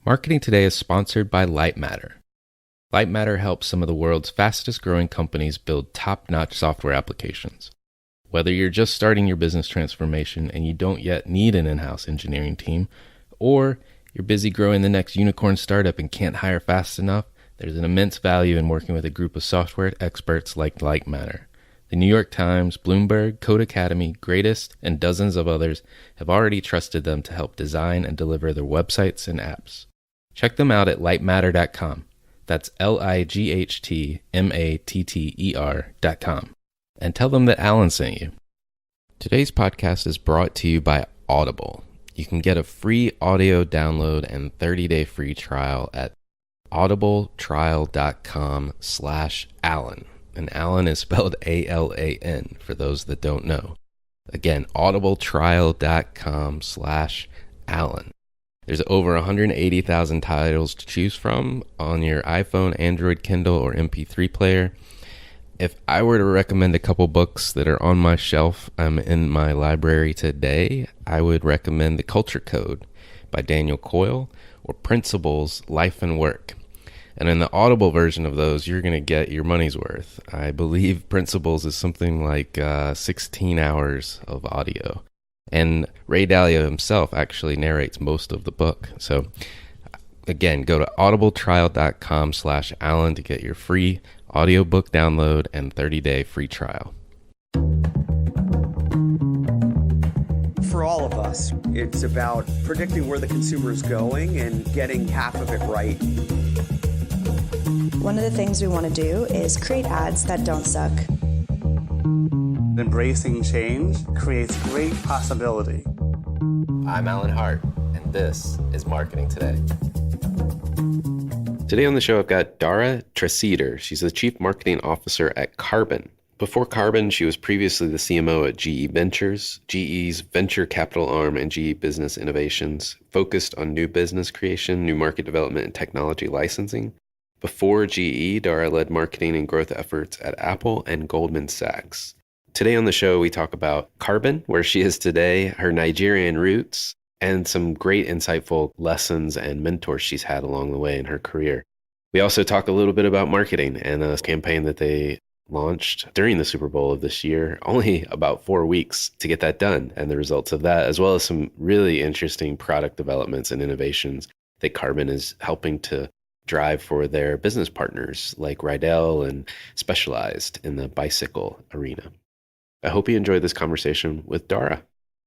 Marketing Today is sponsored by Lightmatter. Lightmatter helps some of the world's fastest growing companies build top-notch software applications. Whether you're just starting your business transformation and you don't yet need an in-house engineering team, or you're busy growing the next unicorn startup and can't hire fast enough, there's an immense value in working with a group of software experts like Lightmatter. The New York Times, Bloomberg, Code Academy, Greatest, and dozens of others have already trusted them to help design and deliver their websites and apps. Check them out at lightmatter.com. That's lightmatter.com. And tell them that Alan sent you. Today's podcast is brought to you by Audible. You can get a free audio download and 30-day free trial at audibletrial.com/Alan. And Alan is spelled A-L-A-N for those that don't know. Again, audibletrial.com/Alan. There's over 180,000 titles to choose from on your iPhone, Android, Kindle, or MP3 player. If I were to recommend a couple books that are on my shelf in my library today, I would recommend The Culture Code by Daniel Coyle or Principles, Life and Work. And in the Audible version of those, you're going to get your money's worth. I believe Principles is something like 16 hours of audio. And Ray Dalio himself actually narrates most of the book. So again, go to audibletrial.com/Alan to get your free audiobook download and 30-day free trial. For all of us, it's about predicting where the consumer is going and getting half of it right. One of the things we want to do is create ads that don't suck. Embracing change creates great possibility. I'm Alan Hart, and this is Marketing Today. Today on the show, I've got Dara Treseder. She's the Chief Marketing Officer at Carbon. Before Carbon, she was previously the CMO at GE Ventures, GE's venture capital arm, and GE Business Innovations, focused on new business creation, new market development, and technology licensing. Before GE, Dara led marketing and growth efforts at Apple and Goldman Sachs. Today on the show, we talk about Carbon, where she is today, her Nigerian roots, and some great insightful lessons and mentors she's had along the way in her career. We also talk a little bit about marketing and a campaign that they launched during the Super Bowl of this year, only about 4 weeks to get that done, and the results of that, as well as some really interesting product developments and innovations that Carbon is helping to drive for their business partners like Rydell and Specialized in the bicycle arena. I hope you enjoyed this conversation with Dara.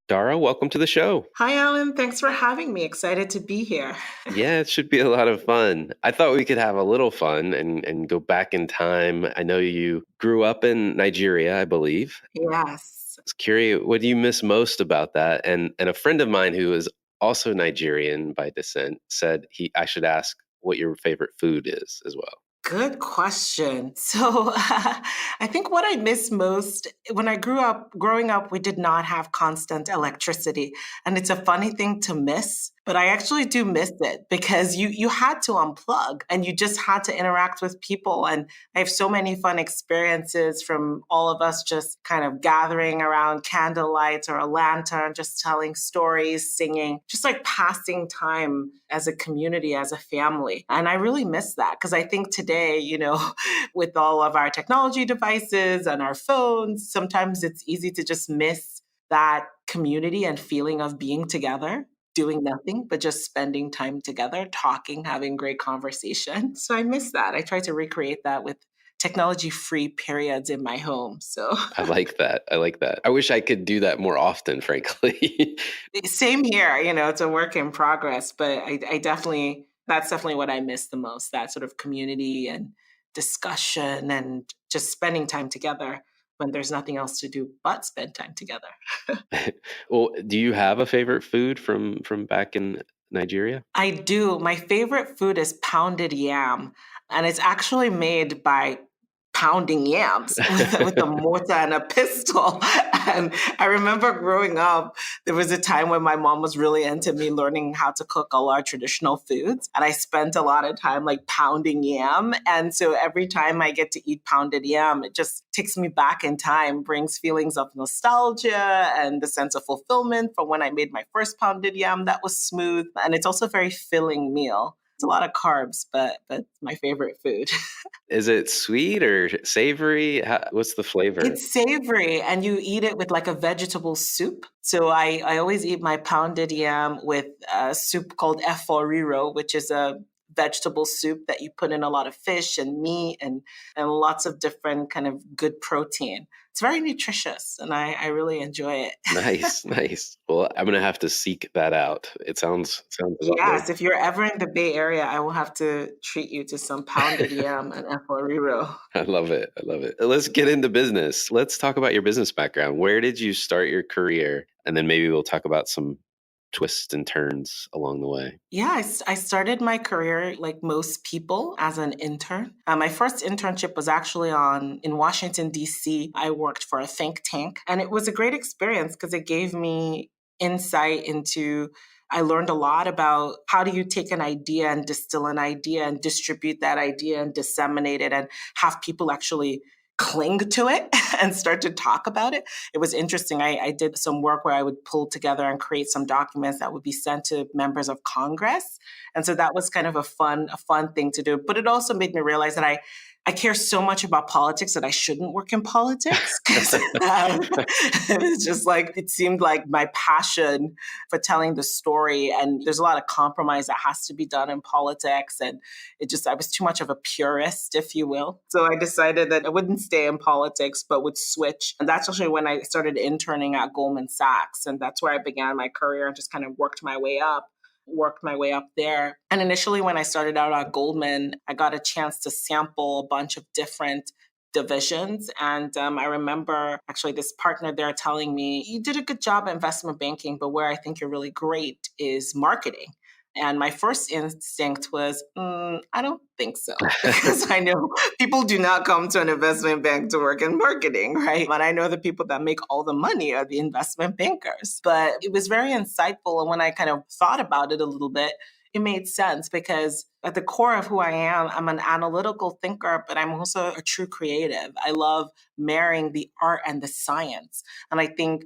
Dara, welcome to the show. Hi, Alan. Thanks for having me. Excited to be here. Yeah, it should be a lot of fun. I thought we could have a little fun and go back in time. I know you grew up in Nigeria, I believe. Yes. I was curious, what do you miss most about that? And a friend of mine who is also Nigerian by descent said I should ask what your favorite food is as well. Good question. So I think what I miss most when growing up, we did not have constant electricity. And it's a funny thing to miss, but I actually do miss it because you had to unplug and you just had to interact with people. And I have so many fun experiences from all of us just kind of gathering around candlelight or a lantern, just telling stories, singing, just like passing time as a community, as a family. And I really miss that because I think today, with all of our technology devices and our phones, sometimes it's easy to just miss that community and feeling of being together, doing nothing, but just spending time together, talking, having great conversation. So I miss that. I try to recreate that with technology-free periods in my home. So I like that. I wish I could do that more often, frankly. Same here. It's a work in progress, but that's definitely what I miss the most, that sort of community and discussion and just spending time together when there's nothing else to do but spend time together. Well, do you have a favorite food from back in Nigeria? I do. My favorite food is pounded yam, and it's actually made by pounding yams with a mortar and a pistol. And I remember growing up, there was a time when my mom was really into me learning how to cook all our traditional foods. And I spent a lot of time like pounding yam. And so every time I get to eat pounded yam, it just takes me back in time, brings feelings of nostalgia and the sense of fulfillment from when I made my first pounded yam that was smooth. And it's also a very filling meal. It's a lot of carbs, but my favorite food. Is it sweet or savory? What's the flavor? It's savory, and you eat it with like a vegetable soup. So I always eat my pounded yam with a soup called eforiro, which is a vegetable soup that you put in a lot of fish and meat and lots of different kind of good protein. It's very nutritious, and I really enjoy it. Nice, nice. Well, I'm gonna have to seek that out. It sounds lovely. Yes, if you're ever in the Bay Area, I will have to treat you to some pounded yam and eforiro. I love it. I love it. Let's get into business. Let's talk about your business background. Where did you start your career? And then maybe we'll talk about some twists and turns along the way. Yeah, I started my career like most people as an intern. My first internship was actually in Washington, D.C. I worked for a think tank, and it was a great experience because it gave me insight into I learned a lot about how do you take an idea and distill an idea and distribute that idea and disseminate it and have people actually cling to it and start to talk about it. It was interesting. I did some work where I would pull together and create some documents that would be sent to members of Congress. And so that was kind of a fun thing to do. But it also made me realize that I care so much about politics that I shouldn't work in politics. It was just like, it seemed like my passion for telling the story. And there's a lot of compromise that has to be done in politics. And I was too much of a purist, if you will. So I decided that I wouldn't stay in politics, but would switch. And that's actually when I started interning at Goldman Sachs. And that's where I began my career and just kind of worked my way up there. And initially, when I started out at Goldman, I got a chance to sample a bunch of different divisions. And I remember actually this partner there telling me, you did a good job at investment banking, but where I think you're really great is marketing. And my first instinct was, I don't think so, because I know people do not come to an investment bank to work in marketing, right? But I know the people that make all the money are the investment bankers. But it was very insightful. And when I kind of thought about it a little bit, it made sense because at the core of who I am, I'm an analytical thinker, but I'm also a true creative. I love marrying the art and the science. And I think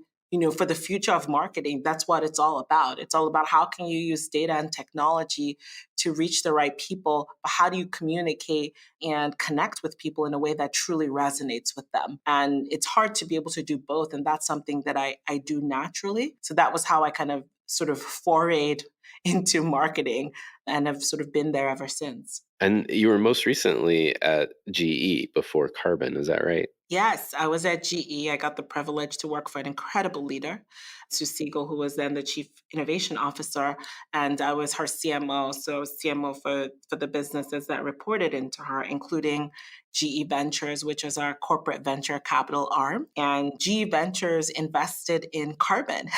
for the future of marketing, that's what it's all about. It's all about how can you use data and technology to reach the right people, but how do you communicate and connect with people in a way that truly resonates with them? And it's hard to be able to do both. And that's something that I do naturally. So that was how I kind of sort of forayed into marketing and have sort of been there ever since. And you were most recently at GE before Carbon, is that right? Yes, I was at GE. I got the privilege to work for an incredible leader, Sue Siegel, who was then the Chief Innovation Officer, and I was her CMO. So I was CMO for the businesses that reported into her, including GE Ventures, which is our corporate venture capital arm. And GE Ventures invested in Carbon.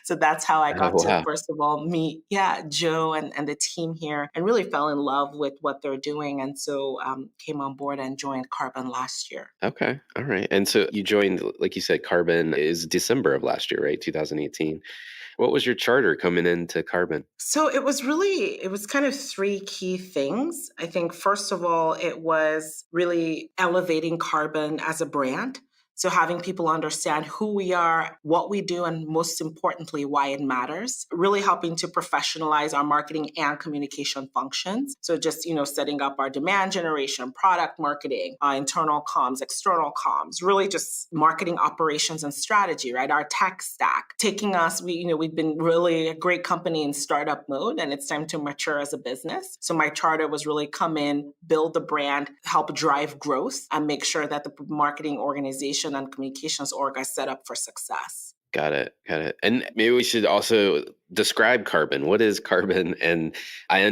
So that's how I got to, first of all, meet, Joe and the team here and really fell in love with what they're doing. And so came on board and joined Carbon last year. Okay. All right. And so you joined, like you said, Carbon is December of last year, right? 2018. What was your charter coming into Carbon? So it was kind of three key things. I think, first of all, it was really elevating Carbon as a brand. So having people understand who we are, what we do, and most importantly, why it matters. Really helping to professionalize our marketing and communication functions. So just, setting up our demand generation, product marketing, internal comms, external comms, really just marketing operations and strategy, right? Our tech stack. Taking us, we've been really a great company in startup mode, and it's time to mature as a business. So my charter was really come in, build the brand, help drive growth, and make sure that the marketing organization and communications org are set up for success. Got it. And maybe we should also describe Carbon. What is Carbon? And I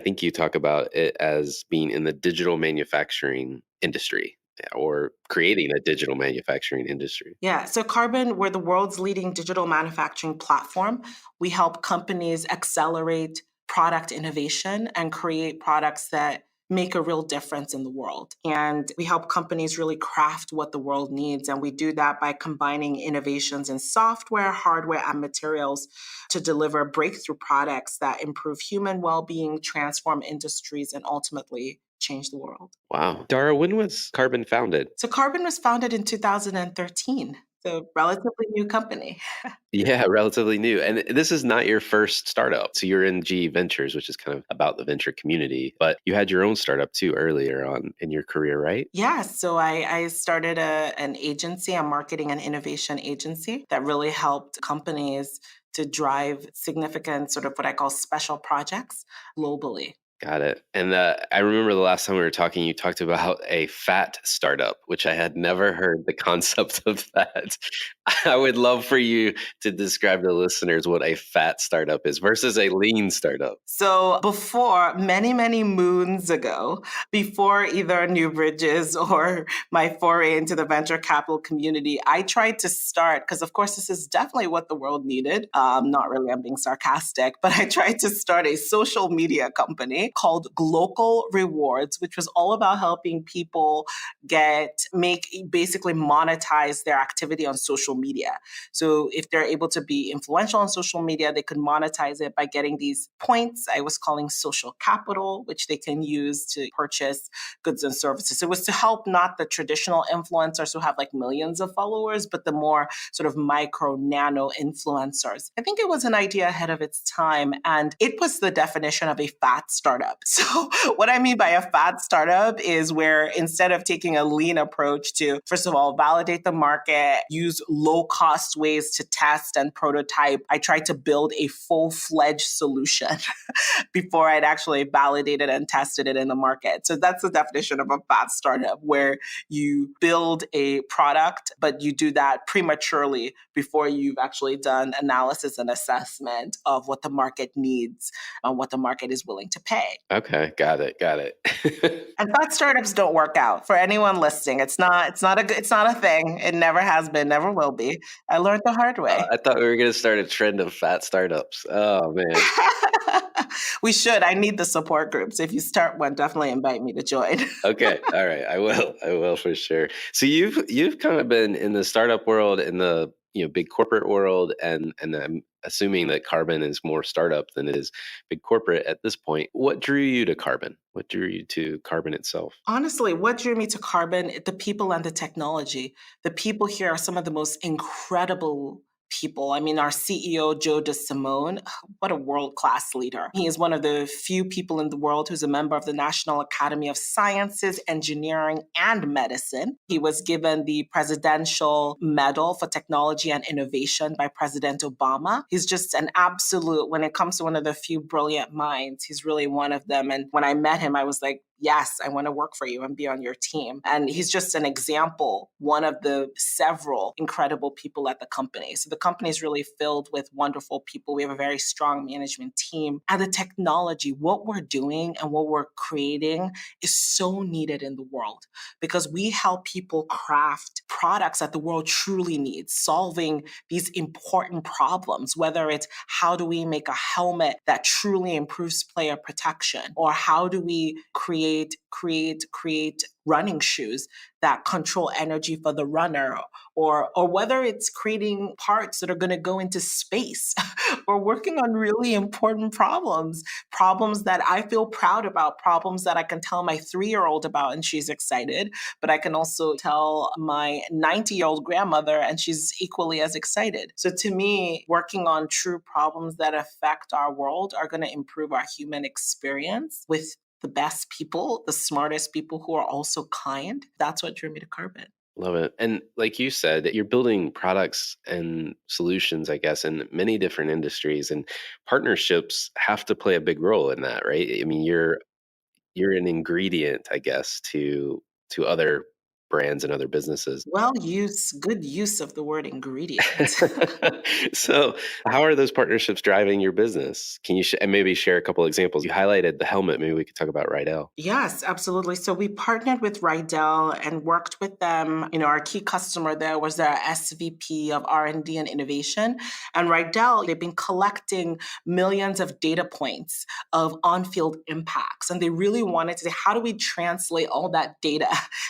think you talk about it as being in the digital manufacturing industry or creating a digital manufacturing industry. Yeah. So Carbon, we're the world's leading digital manufacturing platform. We help companies accelerate product innovation and create products that make a real difference in the world. And we help companies really craft what the world needs. And we do that by combining innovations in software, hardware, and materials to deliver breakthrough products that improve human well being, transform industries, and ultimately change the world. Wow. Dara, when was Carbon founded? So, Carbon was founded in 2013. So, relatively new company. Yeah, relatively new. And this is not your first startup. So you're in GE Ventures, which is kind of about the venture community, but you had your own startup too earlier on in your career, right? Yeah, so I started an agency, a marketing and innovation agency that really helped companies to drive significant sort of what I call special projects globally. Got it. And I remember the last time we were talking, you talked about a fat startup, which I had never heard the concept of that. I would love for you to describe to listeners what a fat startup is versus a lean startup. So before, many, many moons ago, before either New Bridges or my foray into the venture capital community, I tried to start, because of course this is definitely what the world needed. Not really, I'm being sarcastic, but I tried to start a social media company called Glocal Rewards, which was all about helping people basically monetize their activity on social media. So if they're able to be influential on social media, they could monetize it by getting these points I was calling social capital, which they can use to purchase goods and services. It was to help not the traditional influencers who have like millions of followers, but the more sort of micro nano influencers. I think it was an idea ahead of its time, and it was the definition of a fat startup. So what I mean by a fat startup is where instead of taking a lean approach to, first of all, validate the market, use low cost ways to test and prototype, I tried to build a full-fledged solution before I'd actually validated and tested it in the market. So that's the definition of a fat startup, where you build a product, but you do that prematurely before you've actually done analysis and assessment of what the market needs and what the market is willing to pay. Okay, got it, got it. And fat startups don't work out. For anyone listening, it's not a thing. It never has been, never will be. I learned the hard way. I thought we were going to start a trend of fat startups. Oh man. We should. I need the support groups. If you start one, definitely invite me to join. Okay, all right, I will. I will for sure. So you've kind of been in the startup world, in the big corporate world, and I'm assuming that Carbon is more startup than it is big corporate at this point. What drew you to Carbon? What drew you to Carbon itself? Honestly, what drew me to Carbon? The people and the technology. The people here are some of the most incredible people. I mean, our CEO, Joe DeSimone, what a world-class leader. He is one of the few people in the world who's a member of the National Academy of Sciences, Engineering, and Medicine. He was given the Presidential Medal for Technology and Innovation by President Obama. He's just an absolute, when it comes to one of the few brilliant minds, he's really one of them. And when I met him, I was like, yes, I want to work for you and be on your team. And he's just an example, one of the several incredible people at the company. So the company is really filled with wonderful people. We have a very strong management team. And the technology, what we're doing and what we're creating is so needed in the world, because we help people craft products that the world truly needs, solving these important problems, whether it's how do we make a helmet that truly improves player protection, or how do we create running shoes that control energy for the runner, or whether it's creating parts that are going to go into space. We're working on really important problems that I feel proud about, problems that I can tell my 3-year-old about and she's excited, but I can also tell my 90-year-old grandmother and she's equally as excited. So to me, working on true problems that affect our world are going to improve our human experience with the best people, the smartest people who are also kind. That's what drew me to Carbon. Love it. And like you said, you're building products and solutions, I guess, in many different industries, and partnerships have to play a big role in that, right? I mean, you're an ingredient, I guess, to other brands and other businesses. Good use of the word ingredient. So, how are those partnerships driving your business? Can you and maybe share a couple examples? You highlighted the helmet. Maybe we could talk about Rydell. Yes, absolutely. So we partnered with Rydell and worked with them. Our key customer there was their SVP of R&D and innovation. And Rydell, they've been collecting millions of data points of on-field impacts. And they really wanted to say, how do we translate all that data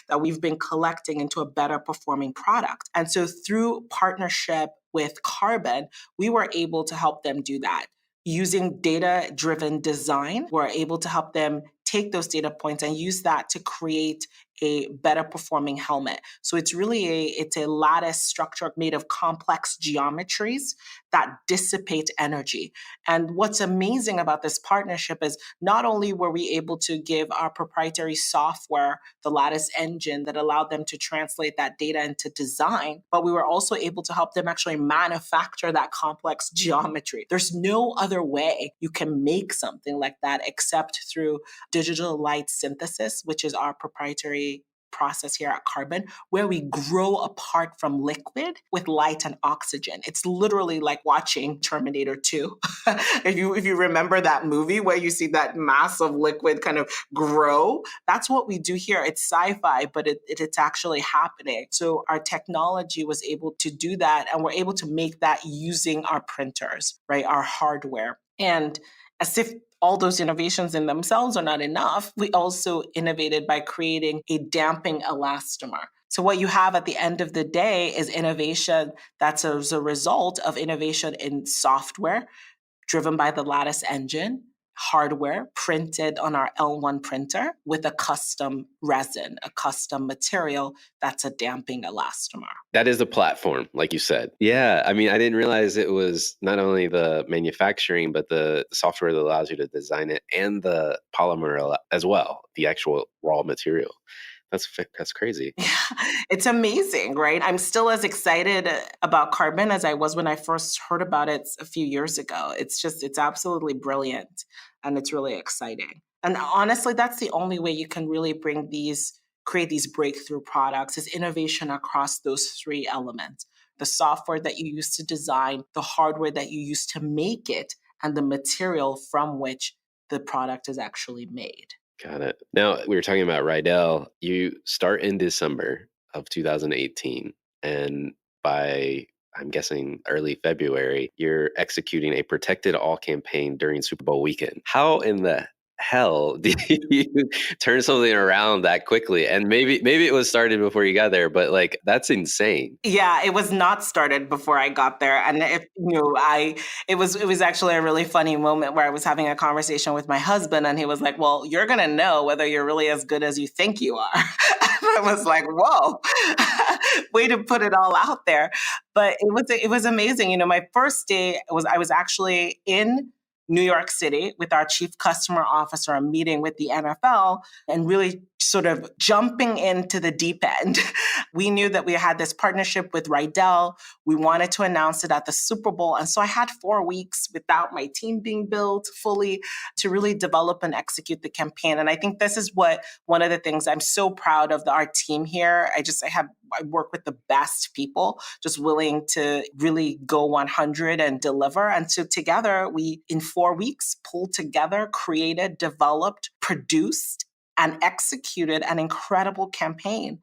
that we've been collecting into a better performing product? And so through partnership with Carbon, we were able to help them do that. Using data-driven design, we're able to help them take those data points and use that to create a better performing helmet. So it's really it's a lattice structure made of complex geometries that dissipate energy. And what's amazing about this partnership is not only were we able to give our proprietary software, the lattice engine that allowed them to translate that data into design, but we were also able to help them actually manufacture that complex geometry. There's no other way you can make something like that except through digital light synthesis, which is our proprietary process here at Carbon, where we grow a part from liquid with light and oxygen. It's literally like watching Terminator 2. If you remember that movie where you see that mass of liquid kind of grow, that's what we do here. It's sci-fi, but it's actually happening. So our technology was able to do that, and we're able to make that using our printers, right? Our hardware. And as if all those innovations in themselves are not enough, we also innovated by creating a damping elastomer. So what you have at the end of the day is innovation that's as a result of innovation in software driven by the Lattice engine, hardware printed on our L1 printer with a custom resin, a custom material that's a damping elastomer. That is a platform, like you said. Yeah. I mean, I didn't realize it was not only the manufacturing, but the software that allows you to design it and the polymer as well, the actual raw material. That's crazy. Yeah, it's amazing, right? I'm still as excited about Carbon as I was when I first heard about it a few years ago. It's absolutely brilliant and it's really exciting. And honestly, that's the only way you can really create these breakthrough products is innovation across those three elements. The software that you use to design, the hardware that you use to make it, and the material from which the product is actually made. Got it. Now, we were talking about Rydell. You start in December of 2018, and by, I'm guessing, early February, you're executing a protected all campaign during Super Bowl weekend. How in the hell did you turn something around that quickly? And maybe it was started before you got there, but like that's insane. Yeah, it was not started before I got there, and it was actually a really funny moment where I was having a conversation with my husband, and he was like, "Well, you're gonna know whether you're really as good as you think you are." And I was like, "Whoa, way to put it all out there!" But it was amazing. My first day I was actually in New York City with our chief customer officer, a meeting with the NFL, and really sort of jumping into the deep end. We knew that we had this partnership with Rydell. We wanted to announce it at the Super Bowl. And so I had 4 weeks without my team being built fully to really develop and execute the campaign. And I think this is one of the things I'm so proud of our team here. I work with the best people, just willing to really go 100 and deliver. And so together, we, in 4 weeks, pulled together, created, developed, produced, and executed an incredible campaign.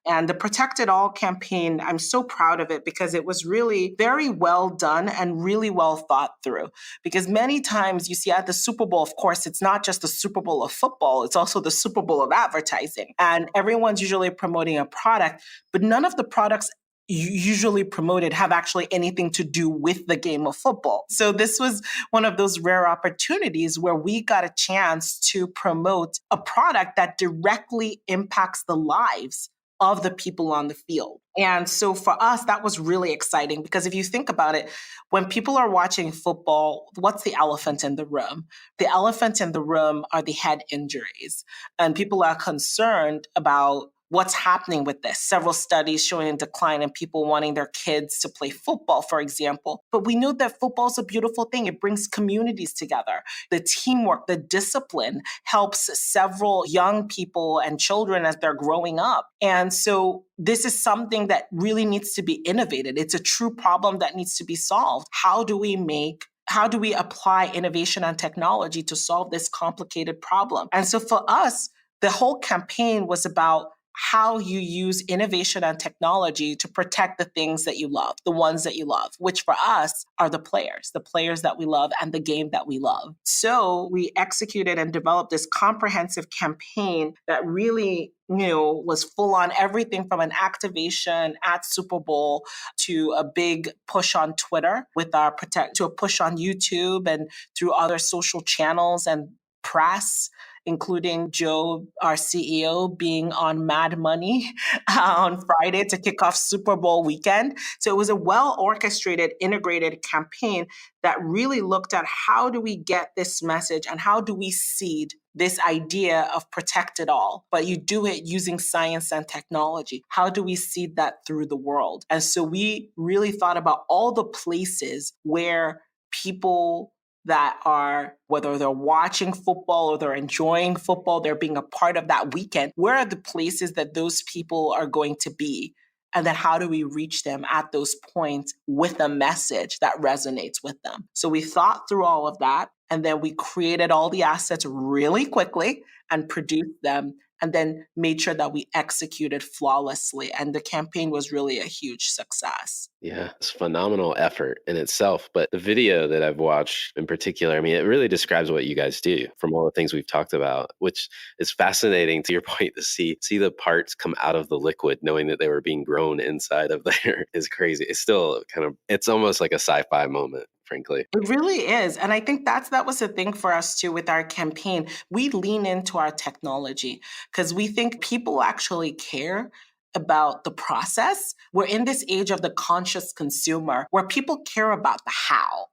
And the Protect It All campaign, I'm so proud of it because it was really very well done and really well thought through. Because many times you see at the Super Bowl, of course, it's not just the Super Bowl of football, it's also the Super Bowl of advertising. And everyone's usually promoting a product, but none of the products usually promoted have actually anything to do with the game of football. So this was one of those rare opportunities where we got a chance to promote a product that directly impacts the lives of the people on the field. And so for us, that was really exciting because if you think about it, when people are watching football, what's the elephant in the room? The elephant in the room are the head injuries. And people are concerned about what's happening with this. Several studies showing a decline in people wanting their kids to play football, for example. But we know that football is a beautiful thing. It brings communities together. The teamwork, the discipline helps several young people and children as they're growing up. And so this is something that really needs to be innovated. It's a true problem that needs to be solved. How do we apply innovation and technology to solve this complicated problem? And so for us, the whole campaign was about how you use innovation and technology to protect the things that you love, the ones that you love, which for us are the players that we love and the game that we love. So we executed and developed this comprehensive campaign that really, was full on everything from an activation at Super Bowl to a big push on Twitter to a push on YouTube and through other social channels and press, including Joe, our CEO, being on Mad Money on Friday to kick off Super Bowl weekend. So it was a well-orchestrated, integrated campaign that really looked at how do we get this message and how do we seed this idea of protect it all, but you do it using science and technology. How do we seed that through the world? And so we really thought about all the places where people that are, whether they're watching football or they're enjoying football, they're being a part of that weekend, where are the places that those people are going to be? And then how do we reach them at those points with a message that resonates with them? So we thought through all of that, and then we created all the assets really quickly and produced them, and then made sure that we executed flawlessly. And the campaign was really a huge success. Yeah, it's a phenomenal effort in itself. But the video that I've watched in particular, I mean, it really describes what you guys do from all the things we've talked about, which is fascinating to your point to see the parts come out of the liquid, knowing that they were being grown inside of there is crazy. It's still it's almost like a sci-fi moment, frankly. It really is. And I think that was the thing for us too with our campaign. We lean into our technology because we think people actually care about the process. We're in this age of the conscious consumer where people care about the how.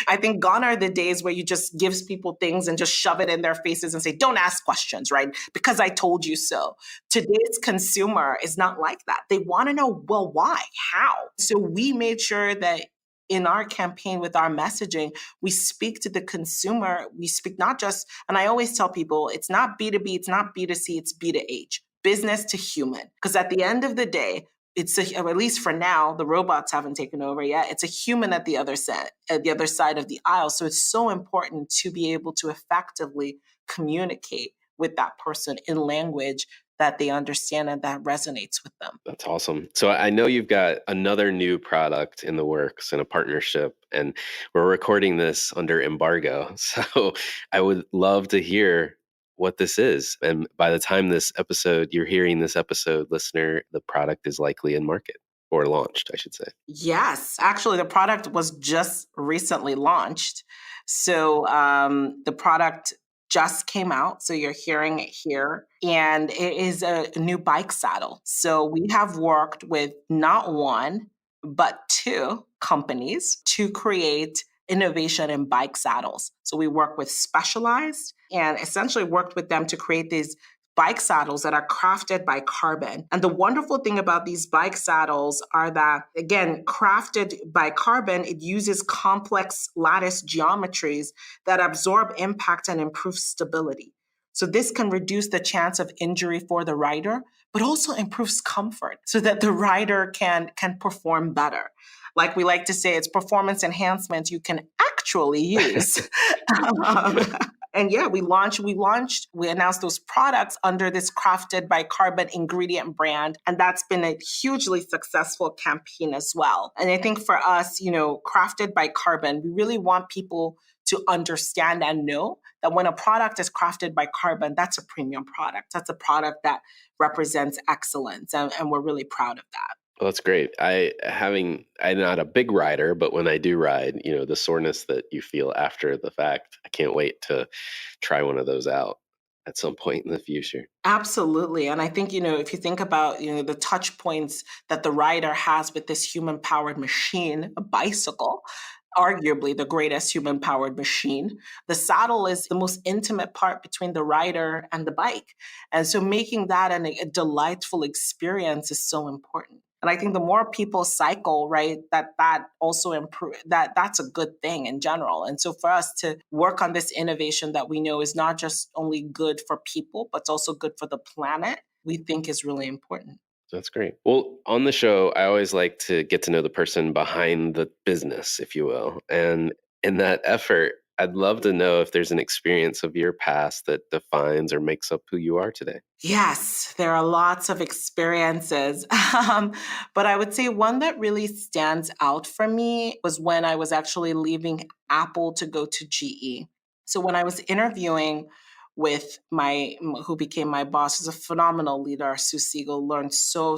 I think gone are the days where you just gives people things and just shove it in their faces and say, don't ask questions, right? Because I told you so. Today's consumer is not like that. They want to know, well, why? How? So we made sure that in our campaign with our messaging, we speak to the consumer. We speak not just, and I always tell people, it's not B2B, it's not B2C, it's B2H, business to human. Because at the end of the day, or at least for now, the robots haven't taken over yet. It's a human at the other side of the aisle. So it's so important to be able to effectively communicate with that person in language that they understand and that resonates with them. That's awesome. So I know you've got another new product in the works and a partnership, and we're recording this under embargo. So I would love to hear what this is. And by the time you're hearing this episode, listener, the product is likely in market or launched, I should say. Yes, actually, the product was just recently launched. So the product just came out. So you're hearing it here. And it is a new bike saddle. So we have worked with not one, but two companies to create innovation in bike saddles. So we work with Specialized and essentially worked with them to create these bike saddles that are crafted by carbon. And the wonderful thing about these bike saddles are that, again, crafted by carbon, it uses complex lattice geometries that absorb impact and improve stability. So this can reduce the chance of injury for the rider, but also improves comfort so that the rider can perform better. Like we like to say, it's performance enhancement you can actually use. And yeah, we announced those products under this Crafted by Carbon ingredient brand. And that's been a hugely successful campaign as well. And I think for us, Crafted by Carbon, we really want people to understand and know that when a product is crafted by carbon, that's a premium product. That's a product that represents excellence. And we're really proud of that. Well, that's great. I'm not a big rider, but when I do ride, the soreness that you feel after the fact, I can't wait to try one of those out at some point in the future. Absolutely. And I think, if you think about, the touch points that the rider has with this human powered machine, a bicycle, arguably the greatest human powered machine. The saddle is the most intimate part between the rider and the bike. And so making that a delightful experience is so important. And I think the more people cycle, right, that also improve that's a good thing in general. And so for us to work on this innovation that we know is not just only good for people, but it's also good for the planet, we think is really important. That's great. Well, on the show, I always like to get to know the person behind the business, if you will. And in that effort, I'd love to know if there's an experience of your past that defines or makes up who you are today. Yes, there are lots of experiences. But I would say one that really stands out for me was when I was actually leaving Apple to go to GE. So when I was interviewing with who became my boss, is a phenomenal leader, Sue Siegel, learned so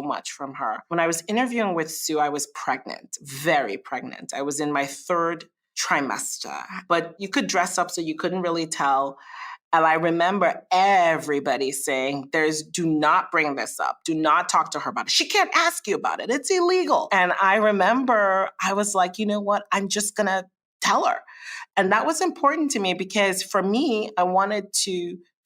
much from her. When I was interviewing with Sue, I was pregnant, very pregnant. I was in my third trimester, but you could dress up so you couldn't really tell. And I remember everybody saying, do not bring this up. Do not talk to her about it. She can't ask you about it. It's illegal. And I remember I was like, you know what? I'm just going to tell her. And that was important to me because for me, I wanted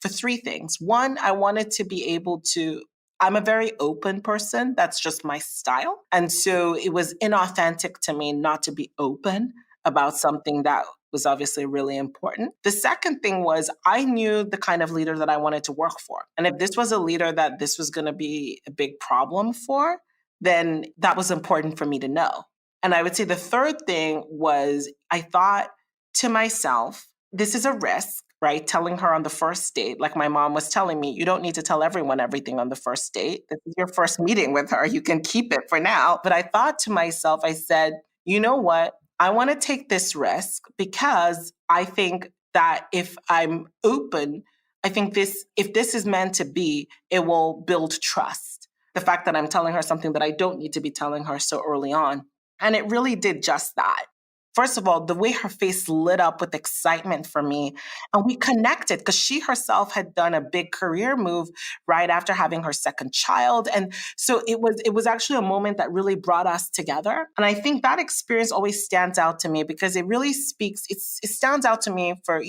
for three things. One, I wanted to be able to, I'm a very open person. That's just my style. And so it was inauthentic to me not to be open about something that was obviously really important. The second thing was I knew the kind of leader that I wanted to work for. And if this was a leader that this was going to be a big problem for, then that was important for me to know. And I would say the third thing was I thought to myself, this is a risk, right? Telling her on the first date, like my mom was telling me, you don't need to tell everyone everything on the first date. This is your first meeting with her. You can keep it for now. But I thought to myself, I said, you know what? I want to take this risk because I think that if I'm open, I think if this is meant to be, it will build trust. The fact that I'm telling her something that I don't need to be telling her so early on. And it really did just that. First of all, the way her face lit up with excitement for me, and we connected because she herself had done a big career move right after having her second child. And so it was actually a moment that really brought us together. And I think that experience always stands out to me because it really it stands out to me for,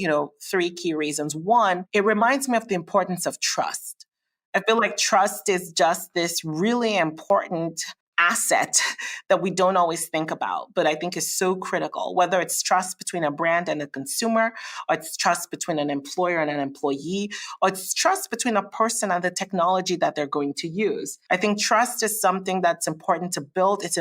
three key reasons. One, it reminds me of the importance of trust. I feel like trust is just this really important asset that we don't always think about, but I think is so critical, whether it's trust between a brand and a consumer, or it's trust between an employer and an employee, or it's trust between a person and the technology that they're going to use. I think trust is something that's important to build, it's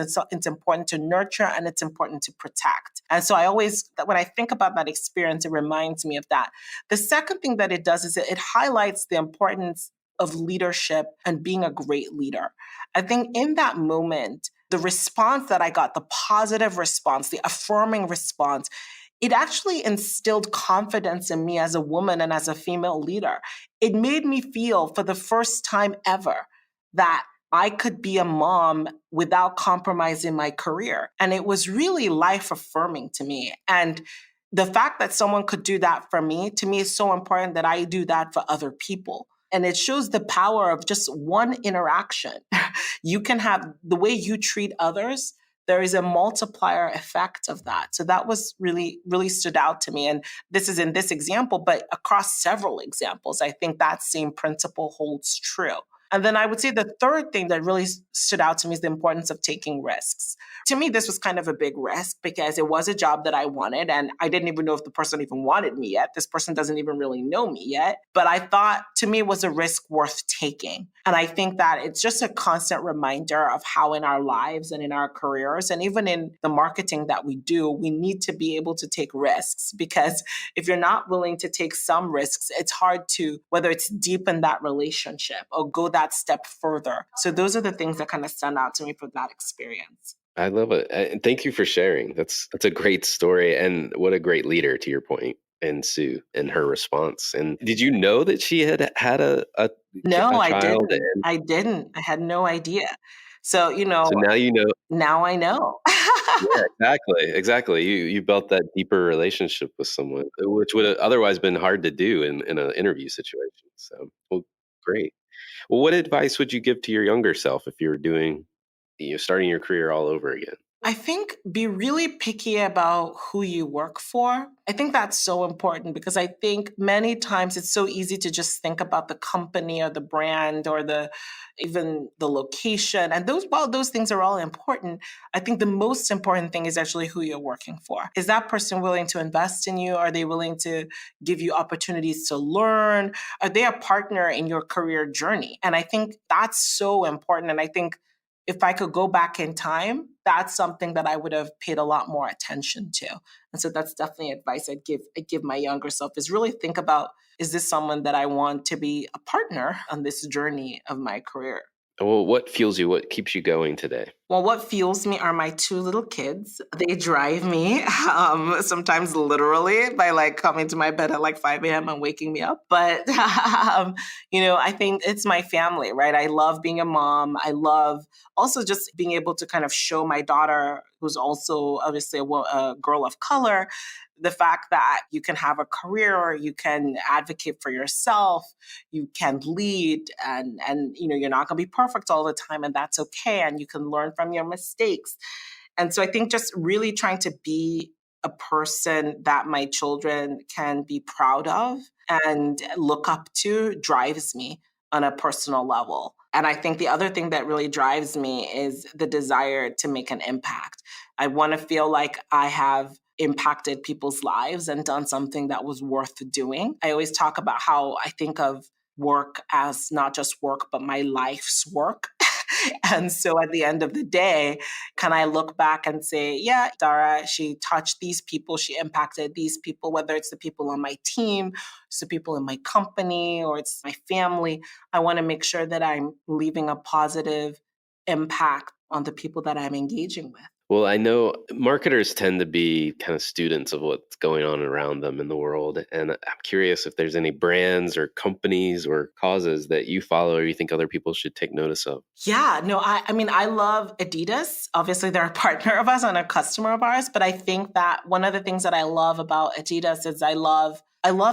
important to nurture, and it's important to protect. And so when I think about that experience, it reminds me of that. The second thing that it does is it highlights the importance of leadership and being a great leader. I think in that moment, the response that I got, the positive response, the affirming response, it actually instilled confidence in me as a woman and as a female leader. It made me feel for the first time ever that I could be a mom without compromising my career. And it was really life affirming to me. And the fact that someone could do that for me, to me, is so important that I do that for other people. And it shows the power of just one interaction. You can have the way you treat others, there is a multiplier effect of that. So that was really, really stood out to me. And this is in this example, but across several examples, I think that same principle holds true. And then I would say the third thing that really stood out to me is the importance of taking risks. To me, this was kind of a big risk because it was a job that I wanted, and I didn't even know if the person even wanted me yet. This person doesn't even really know me yet. But I thought, to me, it was a risk worth taking. And I think that it's just a constant reminder of how in our lives and in our careers, and even in the marketing that we do, we need to be able to take risks. Because if you're not willing to take some risks, it's hard to, whether it's deepen that relationship or go that step further. So those are the things that kind of stand out to me from that experience. I love it. And thank you for sharing. That's a great story. And what a great leader, to your point, and Sue and her response. And did you know that she had a No, I child? didn't. I didn't. I had no idea. So, So now you know. now I know. Yeah, exactly. You built that deeper relationship with someone, which would have otherwise been hard to do in an interview situation. So, well, great. Well, what advice would you give to your younger self if you were starting your career all over again? I think be really picky about who you work for. I think that's so important because I think many times it's so easy to just think about the company or the brand or the even the location. And those while those things are all important, I think the most important thing is actually who you're working for. Is that person willing to invest in you? Are they willing to give you opportunities to learn? Are they a partner in your career journey? And I think that's so important. And I think if I could go back in time, that's something that I would have paid a lot more attention to. And so that's definitely advice I'd give my younger self is really think about, is this someone that I want to be a partner on this journey of my career? Well, what fuels you? What keeps you going today? Well, what fuels me are my two little kids. They drive me, sometimes literally by like coming to my bed at like 5 a.m. and waking me up. But, I think it's my family, right? I love being a mom. I love also just being able to kind of show my daughter, who's also obviously a girl of color, the fact that you can have a career, you can advocate for yourself, you can lead, and you're not going to be perfect all the time, and that's okay, and you can learn from your mistakes. And so I think just really trying to be a person that my children can be proud of and look up to drives me on a personal level. And I think the other thing that really drives me is the desire to make an impact. I want to feel like I have impacted people's lives and done something that was worth doing. I always talk about how I think of work as not just work, but my life's work. And so at the end of the day, can I look back and say, yeah, Dara, she touched these people, she impacted these people, whether it's the people on my team, it's the people in my company, or it's my family. I want to make sure that I'm leaving a positive impact on the people that I'm engaging with. Well, I know marketers tend to be kind of students of what's going on around them in the world. And I'm curious if there's any brands or companies or causes that you follow or you think other people should take notice of. Yeah, no, I mean, I love Adidas. Obviously, they're a partner of ours and a customer of ours. But I think that one of the things that I love about Adidas is I love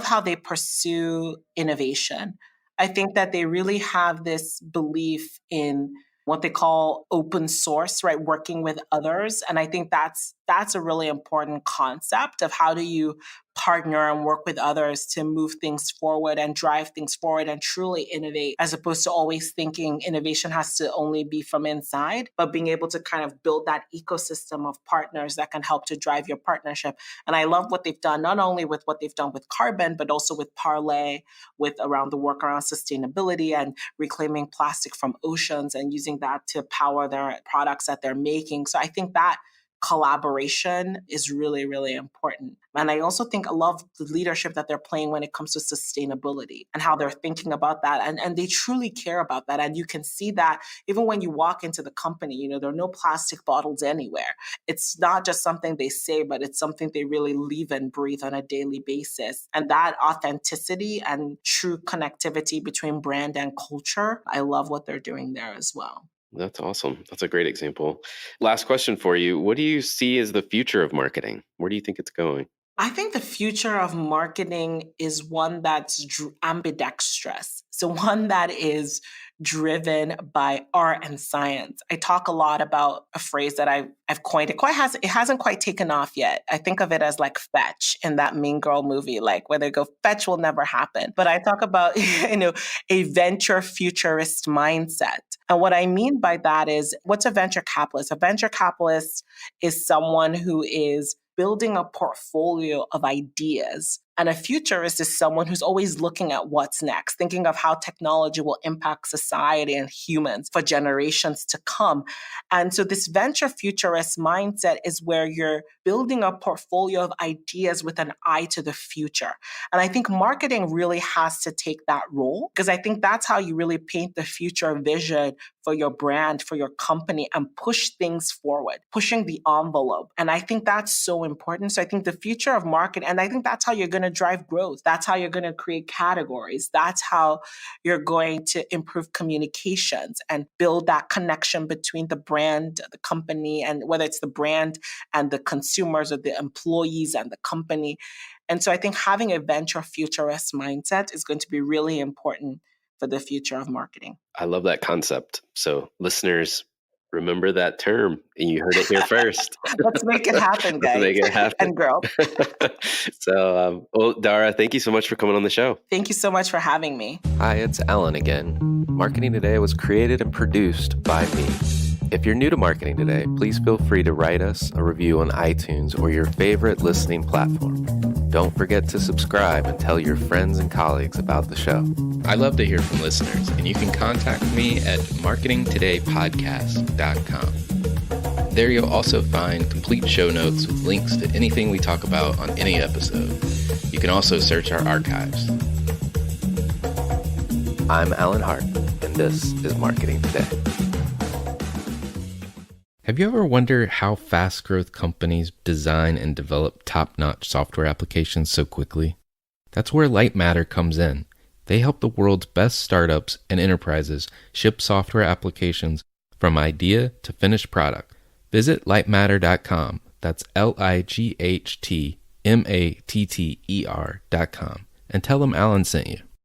how they pursue innovation. I think that they really have this belief in what they call open source, right? Working with others. And I think that's a really important concept of how do you partner and work with others to move things forward and drive things forward and truly innovate, as opposed to always thinking innovation has to only be from inside, but being able to kind of build that ecosystem of partners that can help to drive your partnership. And I love what they've done, not only with what they've done with Carbon, but also with Parlay, with around the work around sustainability and reclaiming plastic from oceans and using that to power their products that they're making. So I think that collaboration is really, really important. And I also think I love the leadership that they're playing when it comes to sustainability and how they're thinking about that. And they truly care about that. And you can see that even when you walk into the company, there are no plastic bottles anywhere. It's not just something they say, but it's something they really live and breathe on a daily basis. And that authenticity and true connectivity between brand and culture, I love what they're doing there as well. That's awesome. That's a great example. Last question for you. What do you see as the future of marketing? Where do you think it's going? I think the future of marketing is one that's ambidextrous. So, one that is driven by art and science. I talk a lot about a phrase that I've coined. It hasn't quite taken off yet. I think of it as like fetch in that Mean Girl movie, like where they go, fetch will never happen. But I talk about, a venture futurist mindset. And what I mean by that is, what's a venture capitalist? A venture capitalist is someone who is building a portfolio of ideas. And a futurist is someone who's always looking at what's next, thinking of how technology will impact society and humans for generations to come. And so this venture futurist mindset is where you're building a portfolio of ideas with an eye to the future. And I think marketing really has to take that role, because I think that's how you really paint the future vision for your brand, for your company, and push things forward, pushing the envelope. And I think that's so important. So I think the future of marketing, and I think that's how you're going to drive growth. That's how you're going to create categories. That's how you're going to improve communications and build that connection between the brand, the company, and whether it's the brand and the consumers or the employees and the company. And so I think having a venture futurist mindset is going to be really important for the future of marketing. I love that concept. So, listeners, Remember that term. You heard it here first. Let's make it happen, guys. Let's make it happen. And girls. So, well, Dara, thank you so much for coming on the show. Thank you so much for having me. Hi, it's Alan again. Marketing Today was created and produced by me. If you're new to Marketing Today, please feel free to write us a review on iTunes or your favorite listening platform. Don't forget to subscribe and tell your friends and colleagues about the show. I love to hear from listeners, and you can contact me at marketingtodaypodcast.com. There you'll also find complete show notes with links to anything we talk about on any episode. You can also search our archives. I'm Alan Hart, and this is Marketing Today. Have you ever wondered how fast growth companies design and develop top-notch software applications so quickly? That's where Lightmatter comes in. They help the world's best startups and enterprises ship software applications from idea to finished product. Visit lightmatter.com. That's LIGHTMATTER.com. And tell them Alan sent you.